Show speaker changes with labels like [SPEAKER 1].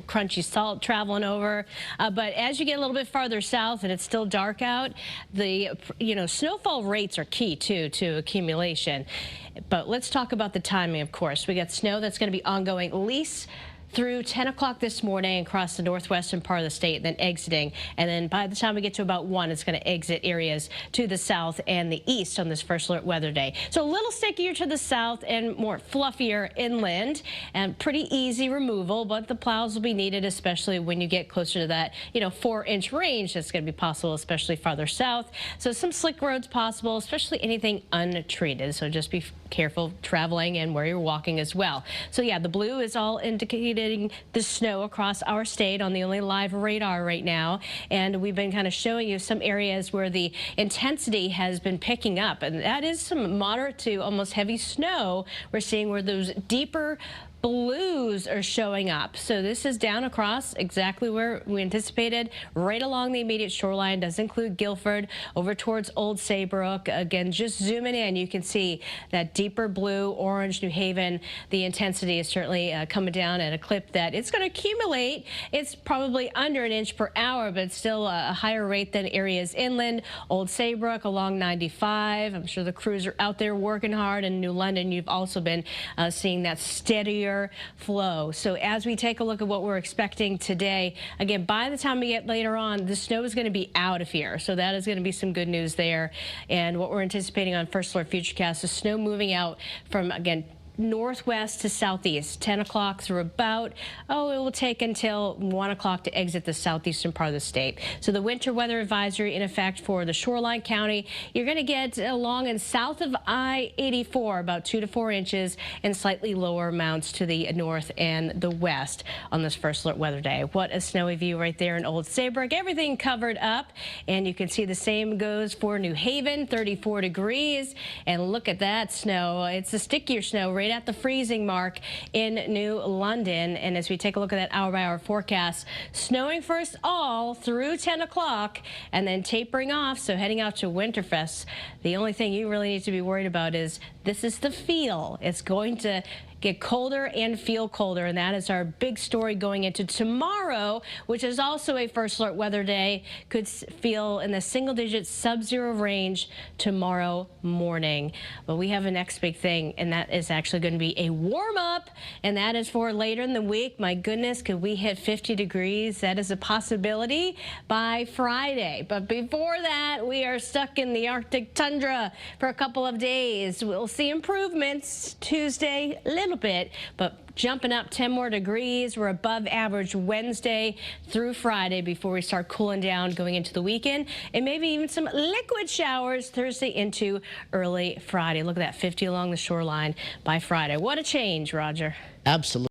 [SPEAKER 1] crunchy salt traveling over, but as you get a little bit farther south and it's still dark out, the snowfall rates are key to accumulation. But let's talk about the timing. Of course, we got snow that's going to be ongoing at least through 10 o'clock this morning across the northwestern part of the state, then exiting. And then by the time we get to about 1, it's going to exit areas to the south and the east on this first alert weather day. So a little stickier to the south and more fluffier inland, and pretty easy removal, but the plows will be needed, especially when you get closer to that 4-inch range. That's going to be possible, especially farther south. So some slick roads possible, especially anything untreated. So just be careful traveling and where you're walking as well. So yeah, the blue is all indicating the snow across our state on the only live radar right now, and we've been kind of showing you some areas where the intensity has been picking up, and that is some moderate to almost heavy snow we're seeing where those deeper blues are showing up. So this is down across exactly where we anticipated, right along the immediate shoreline. Does include Guilford, over towards Old Saybrook. Again, just zooming in, you can see that deeper blue, orange, New Haven. The intensity is certainly coming down at a clip that it's going to accumulate. It's probably under 1 inch per hour, but still a higher rate than areas inland. Old Saybrook along 95. I'm sure the crews are out there working hard. In New London, you've also been seeing that steadier flow. So as we take a look at what we're expecting today, again, by the time we get later on, the snow is going to be out of here. So that is going to be some good news there. And what we're anticipating on First Alert Futurecast is snow moving out from, again, northwest to southeast, 10 o'clock through about, it will take until 1 o'clock to exit the southeastern part of the state. So the winter weather advisory in effect for the shoreline county. You're going to get along and south of I-84 about 2 to 4 inches, and slightly lower amounts to the north and the west on this first alert weather day. What a snowy view right there in Old Saybrook. Everything covered up, and you can see the same goes for New Haven, 34 degrees. And look at that snow. It's the stickier snow right at the freezing mark in New London. And as we take a look at that hour-by-hour forecast, snowing first all through 10 o'clock and then tapering off. So heading out to Winterfest, the only thing you really need to be worried about is this is the feel. It's going to get colder and feel colder, and that is our big story going into tomorrow, which is also a first alert weather day. Could feel in the single-digit sub-zero range tomorrow morning. But we have a next big thing, and that is actually going to be a warm-up, and that is for later in the week. My goodness, could we hit 50 degrees? That is a possibility by Friday. But before that, we are stuck in the Arctic tundra for a couple of days. We'll see improvements Tuesday, little bit, but jumping up 10 more degrees. We're above average Wednesday through Friday before we start cooling down going into the weekend, and maybe even some liquid showers Thursday into early Friday. Look at that, 50 along the shoreline by Friday. What a change, Roger.
[SPEAKER 2] Absolutely.